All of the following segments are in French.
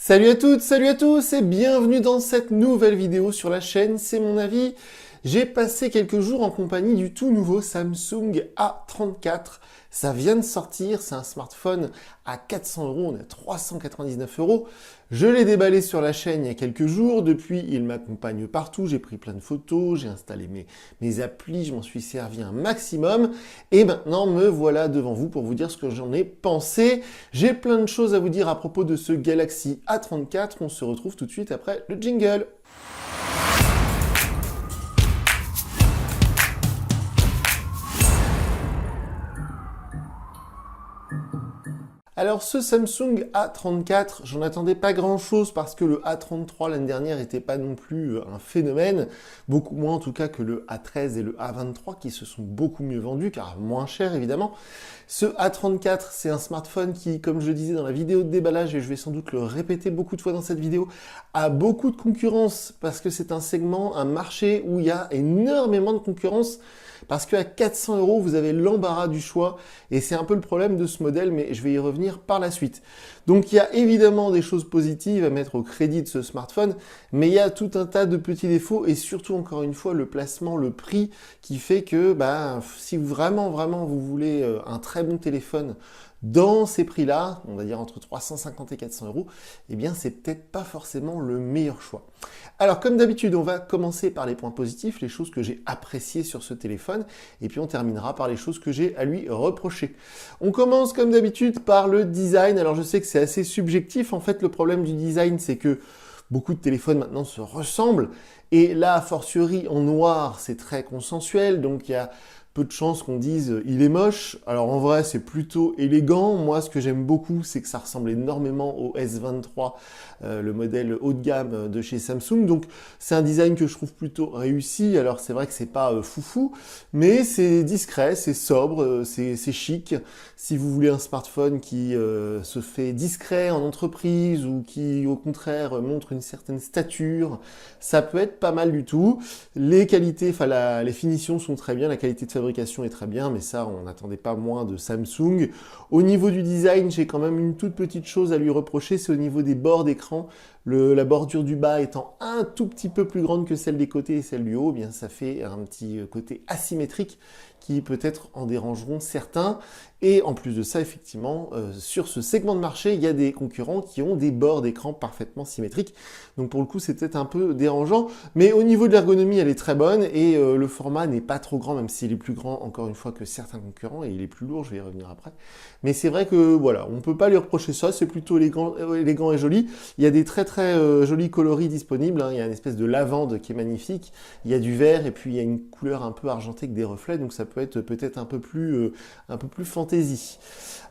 Salut à toutes, salut à tous et bienvenue dans cette nouvelle vidéo sur la chaîne, c'est mon avis. J'ai passé quelques jours en compagnie du tout nouveau Samsung A34. Ça vient de sortir, c'est un smartphone à 400 €, on est à 399 €. Je l'ai déballé sur la chaîne il y a quelques jours, depuis il m'accompagne partout, j'ai pris plein de photos, j'ai installé mes applis, je m'en suis servi un maximum. Et maintenant me voilà devant vous pour vous dire ce que j'en ai pensé. J'ai plein de choses à vous dire à propos de ce Galaxy A34, on se retrouve tout de suite après le jingle. Alors ce Samsung A34, j'en attendais pas grand chose parce que le A33 l'année dernière n'était pas non plus un phénomène, beaucoup moins en tout cas que le A13 et le A23 qui se sont beaucoup mieux vendus car moins cher évidemment. Ce A34 c'est un smartphone qui, comme je disais dans la vidéo de déballage et je vais sans doute le répéter beaucoup de fois dans cette vidéo, a beaucoup de concurrence parce que c'est un segment, un marché où il y a énormément de concurrence. Parce qu'à 400 €, vous avez l'embarras du choix, et c'est un peu le problème de ce modèle, mais je vais y revenir par la suite. Donc il y a évidemment des choses positives à mettre au crédit de ce smartphone, mais il y a tout un tas de petits défauts, et surtout, encore une fois, le placement, le prix, qui fait que si vraiment vous voulez un très bon téléphone, dans ces prix-là, on va dire entre 350 et 400 €, eh bien c'est peut-être pas forcément le meilleur choix. Alors comme d'habitude, on va commencer par les points positifs, les choses que j'ai appréciées sur ce téléphone, et puis on terminera par les choses que j'ai à lui reprocher. On commence comme d'habitude par le design. Alors je sais que c'est assez subjectif, en fait le problème du design c'est que beaucoup de téléphones maintenant se ressemblent, et là, a fortiori en noir, c'est très consensuel, donc il y a peu de chances qu'on dise il est moche. Alors en vrai, c'est plutôt élégant. Moi, ce que j'aime beaucoup, c'est que ça ressemble énormément au S23, le modèle haut de gamme de chez Samsung. Donc c'est un design que je trouve plutôt réussi. Alors c'est vrai que c'est pas foufou, mais c'est discret, c'est sobre, c'est chic. Si vous voulez un smartphone qui se fait discret en entreprise ou qui au contraire montre une certaine stature, ça peut être pas mal du tout. Les qualités, les finitions sont très bien, la qualité de fabrication est très bien, mais ça, on n'attendait pas moins de Samsung. Au niveau du design, j'ai quand même une toute petite chose à lui reprocher, c'est au niveau des bords d'écran. La bordure du bas étant un tout petit peu plus grande que celle des côtés et celle du haut, eh bien ça fait un petit côté asymétrique qui peut-être en dérangeront certains. Et en plus de ça, effectivement, sur ce segment de marché, il y a des concurrents qui ont des bords d'écran parfaitement symétriques. Donc pour le coup, c'est peut-être un peu dérangeant. Mais au niveau de l'ergonomie, elle est très bonne et le format n'est pas trop grand, même s'il est plus grand, encore une fois, que certains concurrents. Et il est plus lourd, je vais y revenir après. Mais c'est vrai que, voilà, on ne peut pas lui reprocher ça. C'est plutôt élégant et joli. Il y a des très jolis coloris disponibles. Hein. Il y a une espèce de lavande qui est magnifique. Il y a du vert et puis il y a une couleur un peu argentée avec des reflets. Donc ça peut être peut-être un peu plus fantaisie.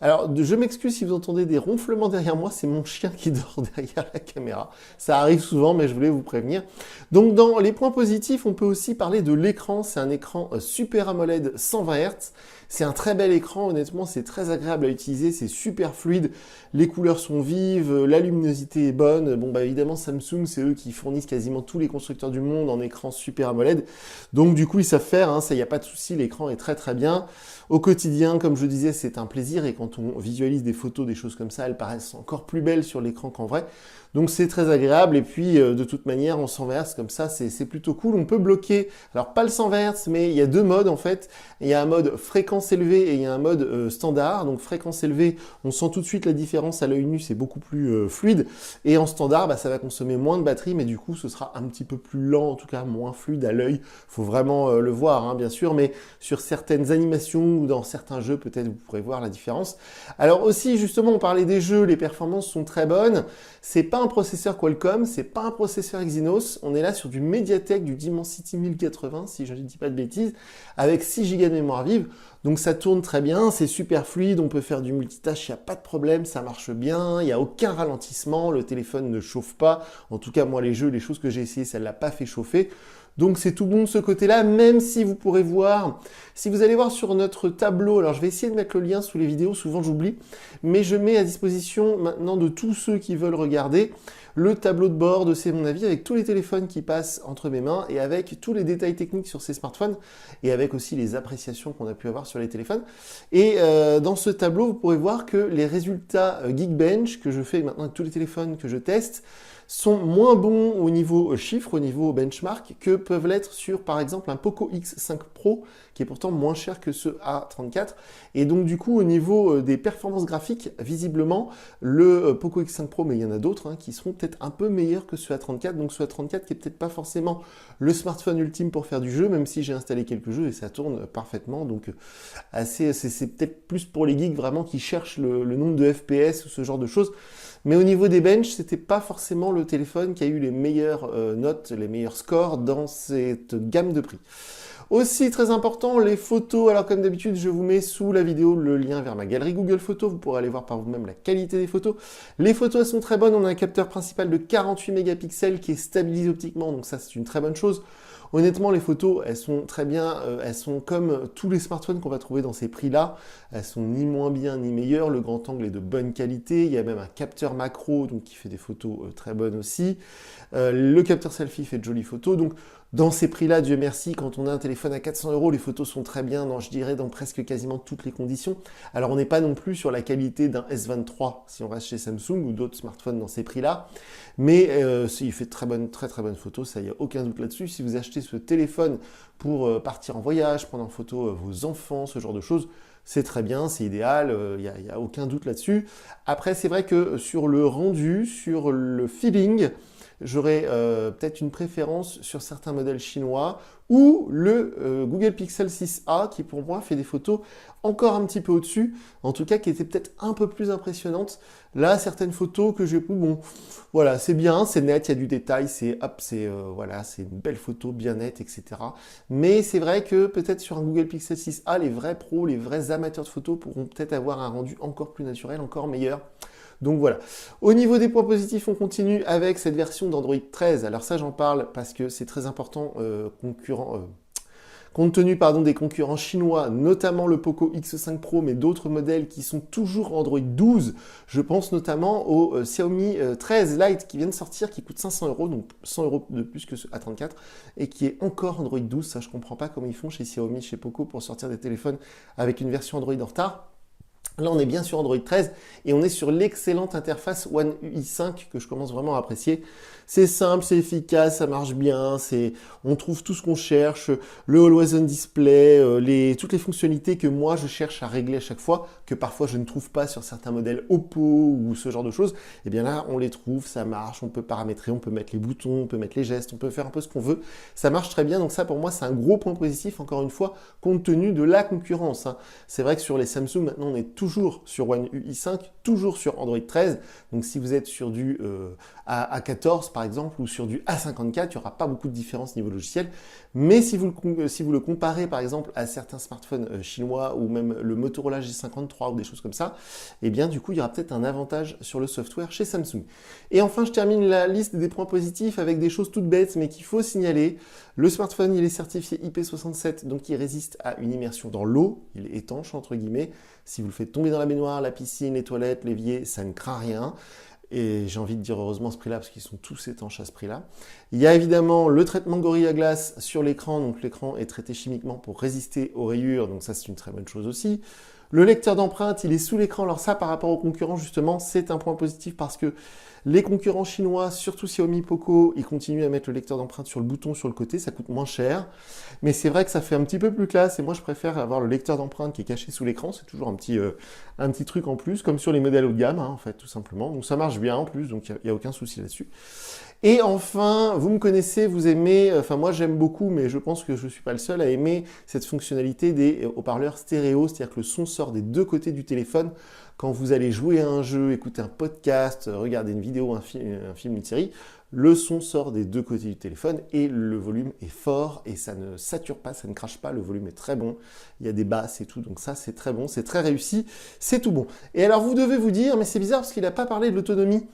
Alors, je m'excuse si vous entendez des ronflements derrière moi, c'est mon chien qui dort derrière la caméra. Ça arrive souvent, mais je voulais vous prévenir. Donc, dans les points positifs, on peut aussi parler de l'écran. C'est un écran Super AMOLED 120 Hz. C'est un très bel écran, honnêtement, c'est très agréable à utiliser, c'est super fluide. Les couleurs sont vives, la luminosité est bonne. Bon, évidemment, Samsung, c'est eux qui fournissent quasiment tous les constructeurs du monde en écran Super AMOLED. Donc, du coup, ils savent faire, hein, ça, il n'y a pas de souci, l'écran est très bien. Au quotidien, comme je disais, c'est un plaisir et quand on visualise des photos, des choses comme ça, elles paraissent encore plus belles sur l'écran qu'en vrai. Donc c'est très agréable et puis de toute manière en 120 Hz comme ça c'est plutôt cool. On peut bloquer, alors pas le 120 Hz mais il y a deux modes en fait. Il y a un mode fréquence élevée et il y a un mode standard. Donc fréquence élevée, on sent tout de suite la différence à l'œil nu, c'est beaucoup plus fluide. Et en standard, ça va consommer moins de batterie mais du coup ce sera un petit peu plus lent, en tout cas moins fluide à l'œil. Faut vraiment le voir hein, bien sûr, mais sur certaines animations ou dans certains jeux peut-être vous pourrez voir la différence. Alors aussi justement on parlait des jeux, les performances sont très bonnes. C'est pas un processeur Qualcomm, c'est pas un processeur Exynos, on est là sur du Mediatek, du Dimensity 1080, si je ne dis pas de bêtises, avec 6 Go de mémoire vive, donc ça tourne très bien, c'est super fluide, on peut faire du multitâche, il n'y a pas de problème, ça marche bien, il n'y a aucun ralentissement, le téléphone ne chauffe pas, en tout cas moi les jeux, les choses que j'ai essayé, ça ne l'a pas fait chauffer. Donc c'est tout bon de ce côté-là, même si vous pourrez voir, si vous allez voir sur notre tableau, alors je vais essayer de mettre le lien sous les vidéos, souvent j'oublie, mais je mets à disposition maintenant de tous ceux qui veulent regarder le tableau de bord de C'est mon avis avec tous les téléphones qui passent entre mes mains et avec tous les détails techniques sur ces smartphones et avec aussi les appréciations qu'on a pu avoir sur les téléphones. Et dans ce tableau, vous pourrez voir que les résultats Geekbench que je fais maintenant avec tous les téléphones que je teste sont moins bons au niveau chiffre, au niveau benchmark, que peuvent l'être sur, par exemple, un Poco X5 Pro, qui est pourtant moins cher que ce A34. Et donc, du coup, au niveau des performances graphiques, visiblement, le Poco X5 Pro, mais il y en a d'autres, hein, qui seront peut-être un peu meilleurs que ce A34. Donc, ce A34 qui est peut-être pas forcément le smartphone ultime pour faire du jeu, même si j'ai installé quelques jeux et ça tourne parfaitement. Donc, c'est peut-être plus pour les geeks vraiment qui cherchent le nombre de FPS ou ce genre de choses. Mais au niveau des benches, c'était pas forcément le téléphone qui a eu les meilleures notes, les meilleurs scores dans cette gamme de prix. Aussi très important, les photos. Alors comme d'habitude, je vous mets sous la vidéo le lien vers ma galerie Google Photos. Vous pourrez aller voir par vous-même la qualité des photos. Les photos, elles sont très bonnes. On a un capteur principal de 48 mégapixels qui est stabilisé optiquement, donc ça c'est une très bonne chose. Honnêtement, les photos, elles sont très bien, elles sont comme tous les smartphones qu'on va trouver dans ces prix-là. Elles sont ni moins bien ni meilleures. Le grand angle est de bonne qualité. Il y a même un capteur macro, donc qui fait des photos très bonnes aussi. Le capteur selfie fait de jolies photos. Donc, dans ces prix-là, Dieu merci, quand on a un téléphone à 400 €, les photos sont très bien, je dirais, dans presque quasiment toutes les conditions. Alors, on n'est pas non plus sur la qualité d'un S23 si on reste chez Samsung ou d'autres smartphones dans ces prix-là. Mais il fait très très bonnes photos, ça, il n'y a aucun doute là-dessus. Si vous achetez ce téléphone pour partir en voyage, prendre en photo vos enfants, ce genre de choses, c'est très bien, c'est idéal, il n'y a aucun doute là-dessus. Après, c'est vrai que sur le rendu, sur le feeling, j'aurais peut-être une préférence sur certains modèles chinois ou le Google Pixel 6a qui pour moi fait des photos encore un petit peu au-dessus, en tout cas qui étaient peut-être un peu plus impressionnantes. Là, certaines photos que j'ai prises, bon, voilà, c'est bien, c'est net, il y a du détail, voilà, c'est une belle photo bien nette, etc. Mais c'est vrai que peut-être sur un Google Pixel 6a, les vrais pros, les vrais amateurs de photos pourront peut-être avoir un rendu encore plus naturel, encore meilleur. Donc voilà. Au niveau des points positifs, on continue avec cette version d'Android 13. Alors ça, j'en parle parce que c'est très important, compte tenu des concurrents chinois, notamment le Poco X5 Pro, mais d'autres modèles qui sont toujours Android 12. Je pense notamment au Xiaomi 13 Lite qui vient de sortir, qui coûte 500 €, donc 100 € de plus que ce A34, et qui est encore Android 12. Ça, je comprends pas comment ils font chez Xiaomi, chez Poco, pour sortir des téléphones avec une version Android en retard. Là, on est bien sur Android 13 et on est sur l'excellente interface One UI 5 que je commence vraiment à apprécier. C'est simple, c'est efficace, ça marche bien, on trouve tout ce qu'on cherche, le Always On Display, toutes les fonctionnalités que moi je cherche à régler à chaque fois, que parfois je ne trouve pas sur certains modèles Oppo ou ce genre de choses. Et bien là, on les trouve, ça marche, on peut paramétrer, on peut mettre les boutons, on peut mettre les gestes, on peut faire un peu ce qu'on veut. Ça marche très bien, donc ça pour moi c'est un gros point positif, encore une fois, compte tenu de la concurrence. C'est vrai que sur les Samsung, maintenant on est toujours sur One UI 5, toujours sur Android 13. Donc si vous êtes sur du A14 par exemple ou sur du A54, il n'y aura pas beaucoup de différence niveau logiciel. Mais si vous le comparez par exemple à certains smartphones chinois ou même le Motorola G53 ou des choses comme ça, eh bien du coup il y aura peut-être un avantage sur le software chez Samsung. Et enfin je termine la liste des points positifs avec des choses toutes bêtes mais qu'il faut signaler. Le smartphone il est certifié IP67 donc il résiste à une immersion dans l'eau, il est étanche entre guillemets. Si vous le faites tomber dans la baignoire, la piscine, les toilettes, l'évier, ça ne craint rien. Et j'ai envie de dire heureusement à ce prix-là, parce qu'ils sont tous étanches à ce prix-là. Il y a évidemment le traitement Gorilla Glass sur l'écran. Donc l'écran est traité chimiquement pour résister aux rayures. Donc ça, c'est une très bonne chose aussi. Le lecteur d'empreintes, il est sous l'écran. Alors ça, par rapport aux concurrents, justement, c'est un point positif parce que les concurrents chinois, surtout Xiaomi, Poco, ils continuent à mettre le lecteur d'empreintes sur le bouton sur le côté. Ça coûte moins cher. Mais c'est vrai que ça fait un petit peu plus classe. Et moi, je préfère avoir le lecteur d'empreintes qui est caché sous l'écran. C'est toujours un petit truc en plus, comme sur les modèles haut de gamme, en fait, tout simplement. Donc ça marche bien en plus, donc il n'y a aucun souci là-dessus. Et enfin, vous me connaissez, vous aimez, enfin moi j'aime beaucoup, mais je pense que je ne suis pas le seul à aimer cette fonctionnalité des haut-parleurs stéréo, c'est-à-dire que le son sort des deux côtés du téléphone. Quand vous allez jouer à un jeu, écouter un podcast, regarder une vidéo, un film, une série, le son sort des deux côtés du téléphone et le volume est fort et ça ne sature pas, ça ne crache pas, le volume est très bon, il y a des basses et tout, donc ça c'est très bon, c'est très réussi, c'est tout bon. Et alors vous devez vous dire, mais c'est bizarre parce qu'il n'a pas parlé de l'autonomie.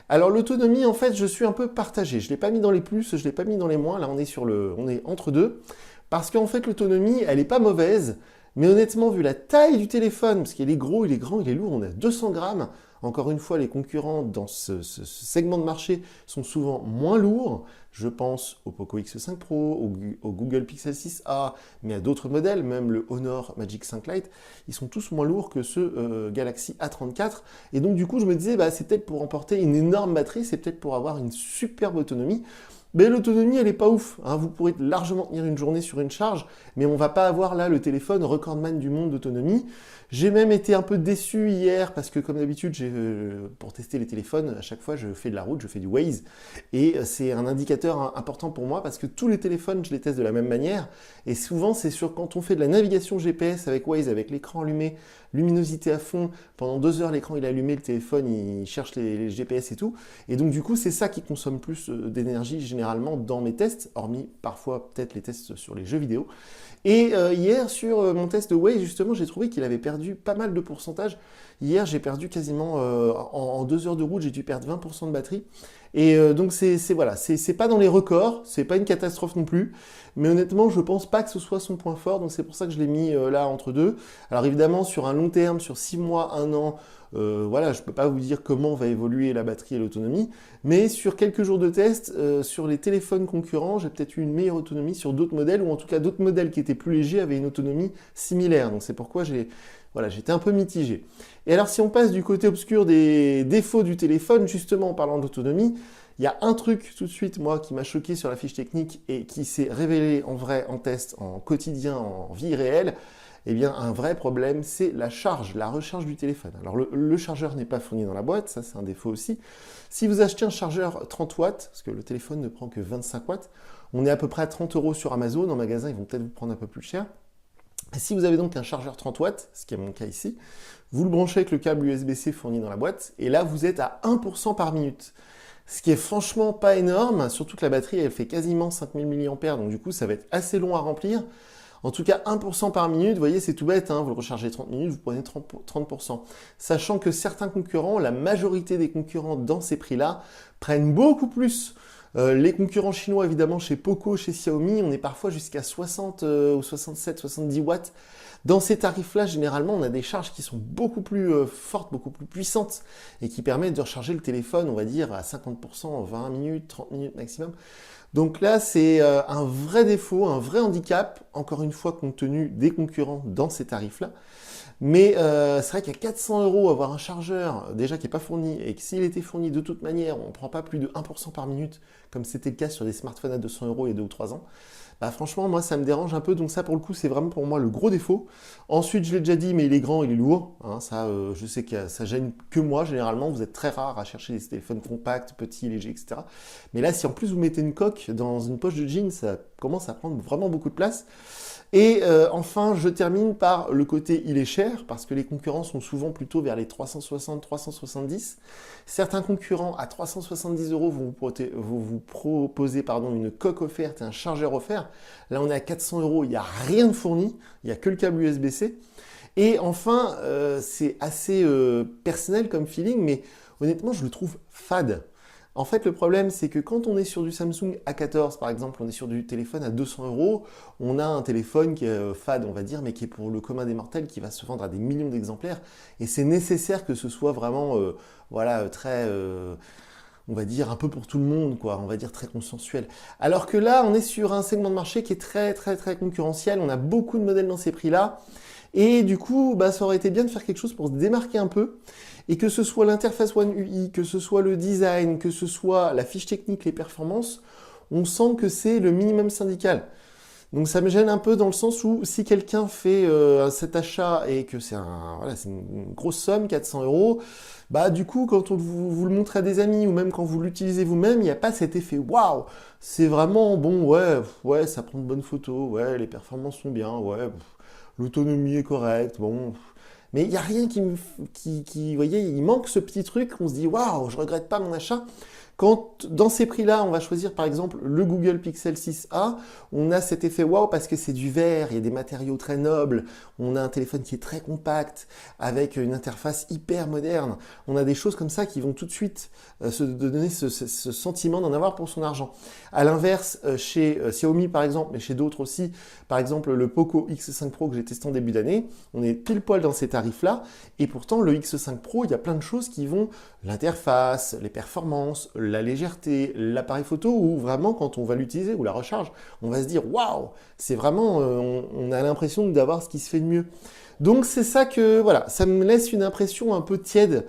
Alors l'autonomie, en fait, je suis un peu partagé. Je ne l'ai pas mis dans les plus, je ne l'ai pas mis dans les moins. Là, on est entre deux. Parce qu'en fait, l'autonomie, elle n'est pas mauvaise. Mais honnêtement, vu la taille du téléphone, parce qu'il est gros, il est grand, il est lourd, on est à 200 grammes. Encore une fois, les concurrents dans ce segment de marché sont souvent moins lourds. Je pense au Poco X5 Pro, au Google Pixel 6a, mais à d'autres modèles, même le Honor Magic 5 Lite, ils sont tous moins lourds que ceux Galaxy A34. Et donc du coup, je me disais, c'est peut-être pour emporter une énorme batterie, c'est peut-être pour avoir une superbe autonomie. Mais l'autonomie, elle est pas ouf. Vous pourrez largement tenir une journée sur une charge, mais on va pas avoir là le téléphone recordman du monde d'autonomie. J'ai même été un peu déçu hier parce que comme d'habitude, pour tester les téléphones, à chaque fois je fais de la route, je fais du Waze. Et c'est un indicateur important pour moi parce que tous les téléphones, je les teste de la même manière. Et souvent, c'est quand on fait de la navigation GPS avec Waze, avec l'écran allumé, luminosité à fond, pendant 2 heures l'écran il est allumé, le téléphone il cherche les GPS et tout. Et donc du coup, c'est ça qui consomme plus d'énergie généralement dans mes tests, hormis parfois peut-être les tests sur les jeux vidéo. Et hier, sur mon test de Waze, justement, j'ai trouvé qu'il avait perdu pas mal de pourcentage. Hier, j'ai perdu quasiment, en 2 heures de route, j'ai dû perdre 20% de batterie. Et donc, c'est pas dans les records, c'est pas une catastrophe non plus. Mais honnêtement, je pense pas que ce soit son point fort, donc c'est pour ça que je l'ai mis là entre deux. Alors évidemment, sur un long terme, sur 6 mois, 1 an, je peux pas vous dire comment va évoluer la batterie et l'autonomie, mais sur quelques jours de test, sur les téléphones concurrents, j'ai peut-être eu une meilleure autonomie sur d'autres modèles, ou en tout cas d'autres modèles qui étaient plus légers avaient une autonomie similaire. Donc c'est pourquoi j'étais un peu mitigé. Et alors si on passe du côté obscur des défauts du téléphone, justement en parlant d'autonomie, il y a un truc tout de suite, moi, qui m'a choqué sur la fiche technique et qui s'est révélé en vrai, en test, en quotidien, en vie réelle. Eh bien, un vrai problème, c'est la recharge du téléphone. Alors, le chargeur n'est pas fourni dans la boîte, ça c'est un défaut aussi. Si vous achetez un chargeur 30 watts, parce que le téléphone ne prend que 25 watts, on est à peu près à 30 € sur Amazon. En magasin, ils vont peut-être vous prendre un peu plus cher. Et si vous avez donc un chargeur 30 watts, ce qui est mon cas ici, vous le branchez avec le câble USB-C fourni dans la boîte, et là, vous êtes à 1% par minute. Ce qui est franchement pas énorme, surtout que la batterie, elle fait quasiment 5000 mAh, donc du coup, ça va être assez long à remplir. En tout cas, 1% par minute, vous voyez, c'est tout bête, vous le rechargez 30 minutes, vous prenez 30%. Sachant que certains concurrents, la majorité des concurrents dans ces prix-là, prennent beaucoup plus. Les concurrents chinois, évidemment, chez Poco, chez Xiaomi, on est parfois jusqu'à 60 ou 67, 70 watts. Dans ces tarifs-là, généralement, on a des charges qui sont beaucoup plus fortes, beaucoup plus puissantes et qui permettent de recharger le téléphone, on va dire, à 50% en 20 minutes, 30 minutes maximum. Donc là, c'est un vrai défaut, un vrai handicap, encore une fois, compte tenu des concurrents dans ces tarifs-là. Mais c'est vrai qu'à 400 € avoir un chargeur déjà qui n'est pas fourni et que s'il était fourni de toute manière, on ne prend pas plus de 1% par minute, comme c'était le cas sur des smartphones à 200 € il y a 2 ou 3 ans, franchement, moi, ça me dérange un peu. Donc ça, pour le coup, c'est vraiment pour moi le gros défaut. Ensuite, je l'ai déjà dit, mais il est grand, il est lourd. Ça, je sais que ça gêne que moi, généralement. Vous êtes très rare à chercher des téléphones compacts, petits, légers, etc. Mais là, si en plus vous mettez une coque dans une poche de jean, ça commence à prendre vraiment beaucoup de place. Et enfin, je termine par le côté il est cher, parce que les concurrents sont souvent plutôt vers les 360-370. Certains concurrents à 370 € vont vous proposer une coque offerte et un chargeur offert. Là, on est à 400 €, il n'y a rien de fourni, il n'y a que le câble USB-C. Et enfin, c'est assez personnel comme feeling, mais honnêtement, je le trouve fade. En fait, le problème, c'est que quand on est sur du Samsung A14, par exemple, on est sur du téléphone à 200 €, on a un téléphone qui est fade, on va dire, mais qui est pour le commun des mortels, qui va se vendre à des millions d'exemplaires. Et c'est nécessaire que ce soit vraiment, très, on va dire, un peu pour tout le monde, quoi. On va dire très consensuel. Alors que là, on est sur un segment de marché qui est très, très, très concurrentiel. On a beaucoup de modèles dans ces prix-là. Et du coup, ça aurait été bien de faire quelque chose pour se démarquer un peu. Et que ce soit l'interface One UI, que ce soit le design, que ce soit la fiche technique, les performances, on sent que c'est le minimum syndical. Donc ça me gêne un peu dans le sens où si quelqu'un fait cet achat et que c'est une grosse somme, 400 €, du coup quand vous le montrez à des amis ou même quand vous l'utilisez vous-même, il n'y a pas cet effet waouh. C'est vraiment bon, ouais, ça prend de bonnes photos, ouais, les performances sont bien, ouais, l'autonomie est correcte, bon. Mais il n'y a rien vous voyez, il manque ce petit truc, on se dit waouh, je regrette pas mon achat. Quand dans ces prix-là, on va choisir par exemple le Google Pixel 6a, on a cet effet waouh parce que c'est du verre, il y a des matériaux très nobles, on a un téléphone qui est très compact, avec une interface hyper moderne. On a des choses comme ça qui vont tout de suite se donner ce sentiment d'en avoir pour son argent. À l'inverse, chez Xiaomi par exemple, mais chez d'autres aussi, par exemple le Poco X5 Pro que j'ai testé en début d'année, on est pile poil dans ces tarifs-là, et pourtant le X5 Pro, il y a plein de choses qui vont, l'interface, les performances, la légèreté, l'appareil photo, où vraiment quand on va l'utiliser, ou la recharge, on va se dire waouh, c'est vraiment, on a l'impression d'avoir ce qui se fait de mieux. Donc c'est ça que, voilà, ça me laisse une impression un peu tiède,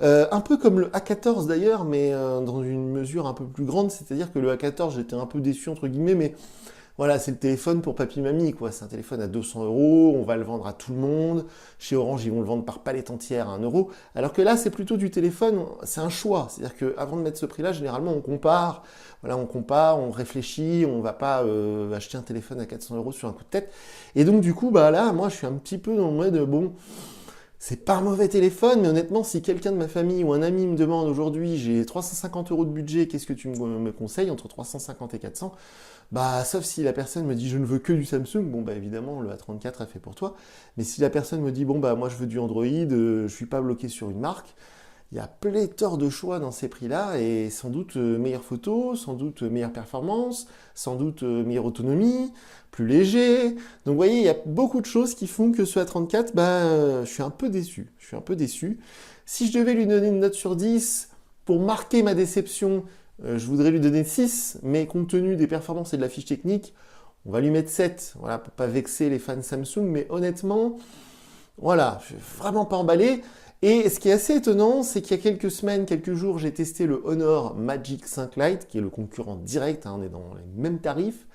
un peu comme le A14 d'ailleurs, mais dans une mesure un peu plus grande, c'est-à-dire que le A14, j'étais un peu déçu entre guillemets, mais voilà, c'est le téléphone pour papy-mamie, quoi. C'est un téléphone à 200 €, on va le vendre à tout le monde. Chez Orange, ils vont le vendre par palette entière à 1 €. Alors que là, c'est plutôt du téléphone, c'est un choix. C'est-à-dire qu'avant de mettre ce prix-là, généralement, on compare. Voilà, on compare, on réfléchit, on va pas acheter un téléphone à 400 € sur un coup de tête. Et donc, du coup, bah là, moi, je suis un petit peu dans le mode, bon, c'est pas un mauvais téléphone, mais honnêtement, si quelqu'un de ma famille ou un ami me demande aujourd'hui, j'ai 350 € de budget, qu'est-ce que tu me conseilles entre 350 et 400? Bah, sauf si la personne me dit je ne veux que du Samsung, bon bah évidemment le A34 a fait pour toi. Mais si la personne me dit bon bah moi je veux du Android, je suis pas bloqué sur une marque, il y a pléthore de choix dans ces prix-là et sans doute meilleure photo, sans doute meilleure performance, sans doute meilleure autonomie, plus léger. Donc vous voyez, il y a beaucoup de choses qui font que ce A34, bah je suis un peu déçu. Je suis un peu déçu. Si je devais lui donner une note sur 10 pour marquer ma déception, je voudrais lui donner 6, mais compte tenu des performances et de la fiche technique, on va lui mettre 7, voilà, pour pas vexer les fans Samsung, mais honnêtement, voilà, je suis vraiment pas emballé. Et ce qui est assez étonnant, c'est qu'il y a quelques semaines, quelques jours, j'ai testé le Honor Magic 5 Lite, qui est le concurrent direct, hein, on est dans les mêmes tarifs.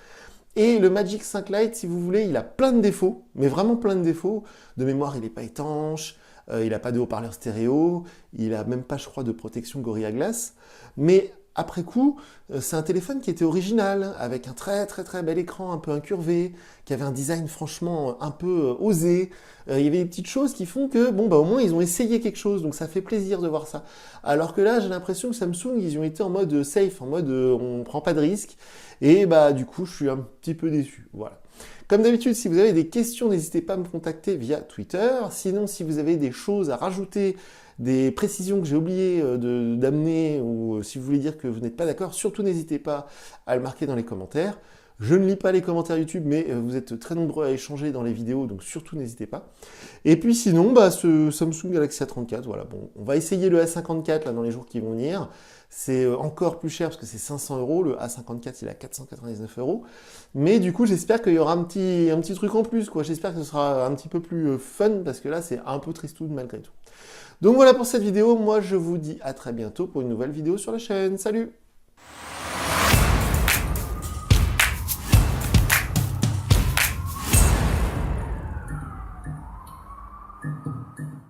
Et le Magic 5 Lite, si vous voulez, il a plein de défauts, mais vraiment plein de défauts. De mémoire, il n'est pas étanche, il n'a pas de haut-parleur stéréo, il n'a même pas, je crois, de protection Gorilla Glass. Mais après coup, c'est un téléphone qui était original, avec un très très très bel écran un peu incurvé, qui avait un design franchement un peu osé. Il y avait des petites choses qui font que, bon, bah au moins ils ont essayé quelque chose, donc ça fait plaisir de voir ça. Alors que là, j'ai l'impression que Samsung, ils ont été en mode safe, en mode on prend pas de risques, et bah du coup, je suis un petit peu déçu. Voilà. Comme d'habitude, si vous avez des questions, n'hésitez pas à me contacter via Twitter. Sinon, si vous avez des choses à rajouter, des précisions que j'ai oublié d'amener, ou si vous voulez dire que vous n'êtes pas d'accord, surtout n'hésitez pas à le marquer dans les commentaires. Je ne lis pas les commentaires YouTube, mais vous êtes très nombreux à échanger dans les vidéos, donc surtout n'hésitez pas. Et puis sinon, bah, ce Samsung Galaxy A34, voilà, bon, on va essayer le A54 là, dans les jours qui vont venir. C'est encore plus cher parce que c'est 500 €, le A54 il est à 499 €. Mais du coup, j'espère qu'il y aura un petit truc en plus, quoi. J'espère que ce sera un petit peu plus fun, parce que là, c'est un peu tristoun malgré tout. Donc voilà pour cette vidéo, moi je vous dis à très bientôt pour une nouvelle vidéo sur la chaîne. Salut!